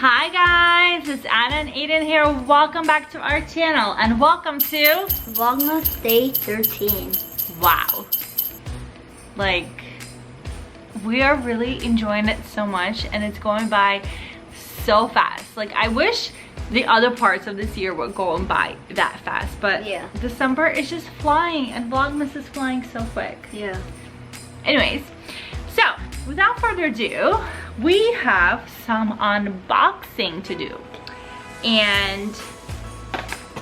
Hi guys, it's Anna and Aiden here. Welcome back to our channel and welcome to Vlogmas Day 13. Wow. Like, we are really enjoying it so much and it's going by so fast. Like, I wish the other parts of this year were going by that fast, but yeah, December is just flying and Vlogmas is flying so quick. Yeah. Anyways, so without further ado, we have some unboxing to do. And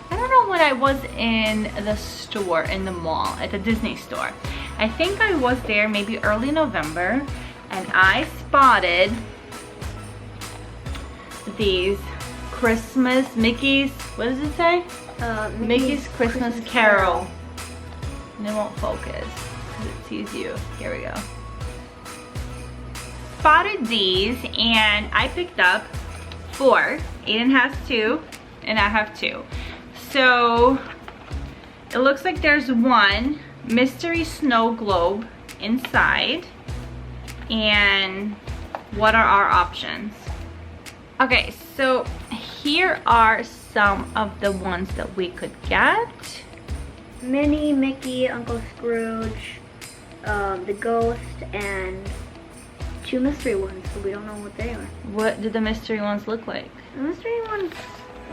I don't know when I was in the store, in the mall, at the Disney store. I think I was there maybe early November and I spotted these Christmas Mickey's, what does it say? Mickey's Christmas Carol. And it won't focus because it sees you. Here we go. Spotted these and I picked up 4. Aiden has 2 and I have 2. So it looks like there's one mystery snow globe inside. And what are our options? Okay, so here are some of the ones that we could get. Minnie, Mickey, Uncle Scrooge, the Ghost, and 2 mystery ones, but we don't know what they are. What do the mystery ones look like? The mystery ones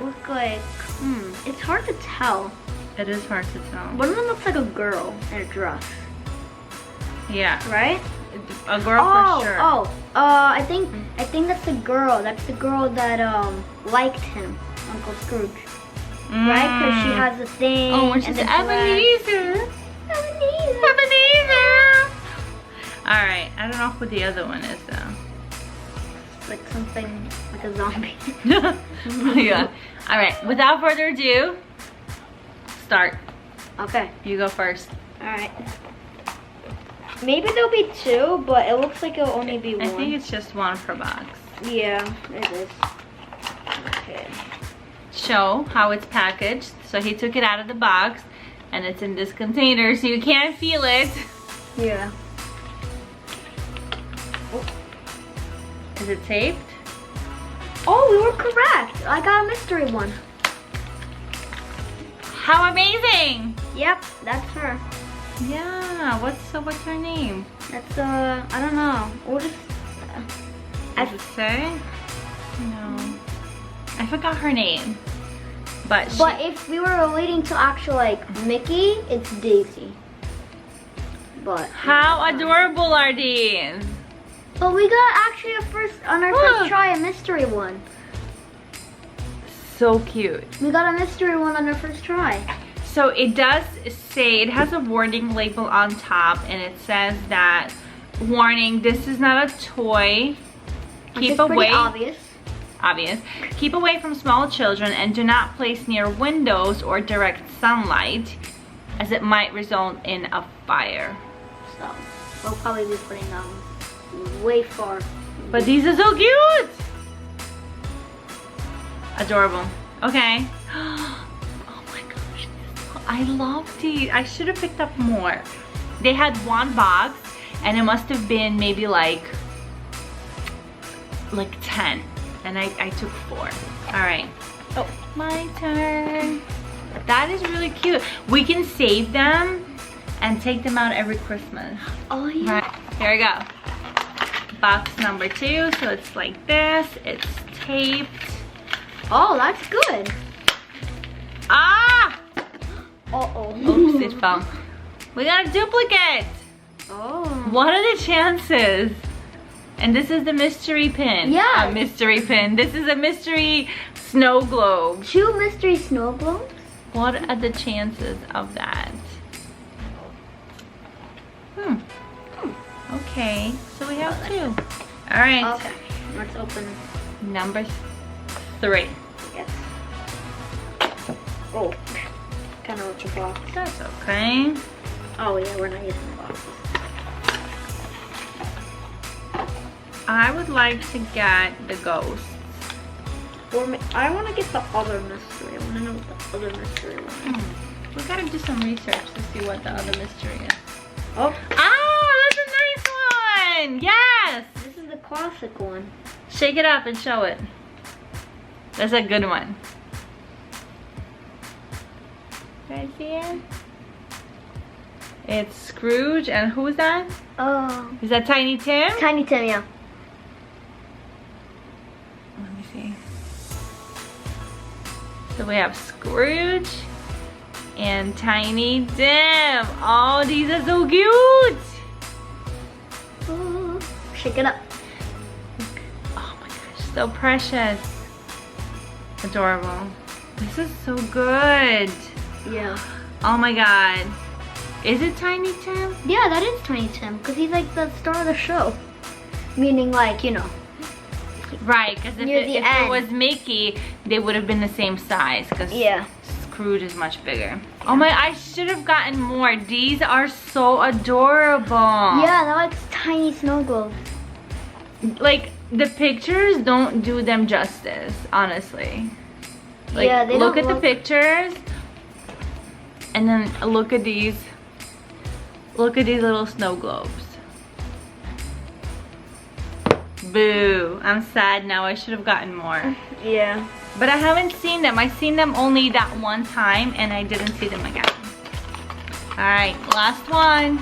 look like, it's hard to tell. It is hard to tell. One of them looks like a girl in a dress. Yeah. Right? A girl for sure. I think that's the girl. That's the girl that liked him, Uncle Scrooge. Right? Because she has a thing. Oh, and she's Ebenezer. Alright, I don't know who the other one is though. Like something like a zombie. Yeah. Alright, without further ado, start. Okay. You go first. Alright. Maybe there'll be 2, but it looks like it'll only be 1. I think it's just 1 per box. Yeah, it is. Okay. Show how it's packaged. So he took it out of the box and it's in this container so you can't feel it. Yeah. Is it taped? Oh, we were correct. I got a mystery one. How amazing! Yep, that's her. Yeah, what's her name? That's I don't know. We'll just does it say? No. I forgot her name. But if we were relating to actual like Mickey, it's Daisy. But how adorable are these? But we got actually first try a mystery one. So cute. We got a mystery one on our first try. So it does say, it has a warning label on top and it says that, warning, this is not a toy. Keep away. Obvious. Keep away from small children and do not place near windows or direct sunlight as it might result in a fire. So we'll probably be putting them way far. But these are so cute. Adorable. Okay. I love these. I should have picked up more. They had 1 box and it must have been maybe like 10 and I took 4. All right. Oh, my turn. That is really cute. We can save them and take them out every Christmas. Oh yeah. Right. Here we go. Box number 2. So it's like this. It's taped. Oh, that's good. Ah! Uh-oh. Oops, it fell. We got a duplicate. Oh. What are the chances? And this is the mystery pin. Yeah. A mystery pin. This is a mystery snow globe. 2 mystery snow globes? What are the chances of that? Okay, so we have 2. All right. Okay, let's open Number 3. Yes. Oh. Kind of with the box. That's okay. Oh yeah, we're not using the box. I would like to get the ghosts. I want to get the other mystery. I want to know what the other mystery one is. We gotta do some research to see what the other mystery is. Oh. Ah, that's a nice one! Yes! This is the classic one. Shake it up and show it. That's a good one. Right here. It's Scrooge, and who's that? Oh. Is that Tiny Tim? Tiny Tim, yeah. Let me see. So we have Scrooge and Tiny Tim. Oh, these are so cute. Oh, shake it up. Oh my gosh, so precious. Adorable. This is so good. Yeah. Oh my god. Is it Tiny Tim? Yeah, that is Tiny Tim, because he's like the star of the show. Meaning like, you know. Right, because if it was Mickey, they would have been the same size. Because yeah. Scrooge is much bigger. Oh my, I should have gotten more. These are so adorable. Yeah, they're like tiny snow globes. Like, the pictures don't do them justice, honestly. Like, yeah, they look don't at the pictures, and then look at these. Look at these little snow globes. Boo, I'm sad now. I should have gotten more. Yeah. But I haven't seen them. I seen them only that one time, and I didn't see them again. Alright, last one.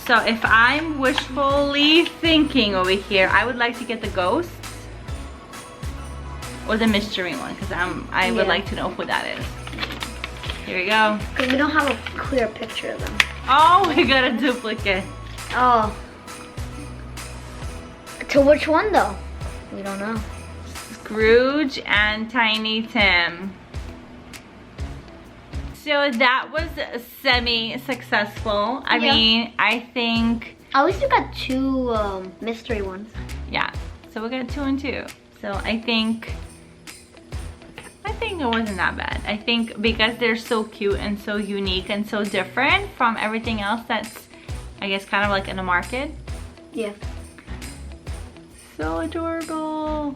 So if I'm wishfully thinking over here, I would like to get the ghosts or the mystery one, because I would like to know who that is. Here we go. Because we don't have a clear picture of them. Oh, we got a duplicate. Oh. To which one though? We don't know. Scrooge and Tiny Tim. So that was semi-successful. I mean, I think... At least we got two mystery ones. Yeah, so we got 2 and 2. So I think it wasn't that bad. I think because they're so cute and so unique and so different from everything else that's, I guess, kind of like in the market. Yeah. So adorable.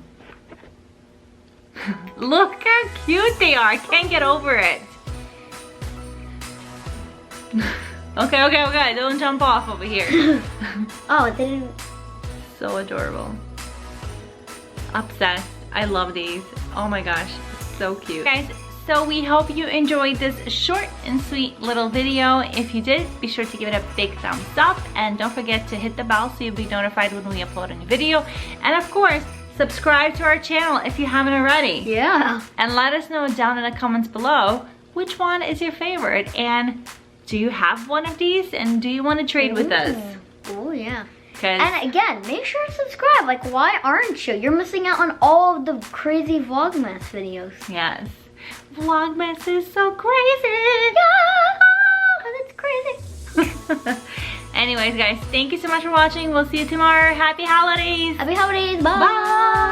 Look how cute they are. I can't get over it. Okay, don't jump off over here. Oh, it didn't. So adorable. Obsessed. I love these. Oh my gosh, so cute. Guys, so we hope you enjoyed this short and sweet little video. If you did, be sure to give it a big thumbs up, and don't forget to hit the bell so you'll be notified when we upload a new video. And of course, subscribe to our channel if you haven't already. Yeah. And let us know down in the comments below which one is your favorite, and do you have one of these, and do you want to trade with us? Oh yeah. And again, make sure to subscribe. Like, why aren't you? You're missing out on all of the crazy Vlogmas videos. yes, Vlogmas is so crazy. Yeah, it's crazy. Anyways, guys, thank you so much for watching. We'll see you tomorrow. Happy holidays. Happy holidays. Bye. Bye.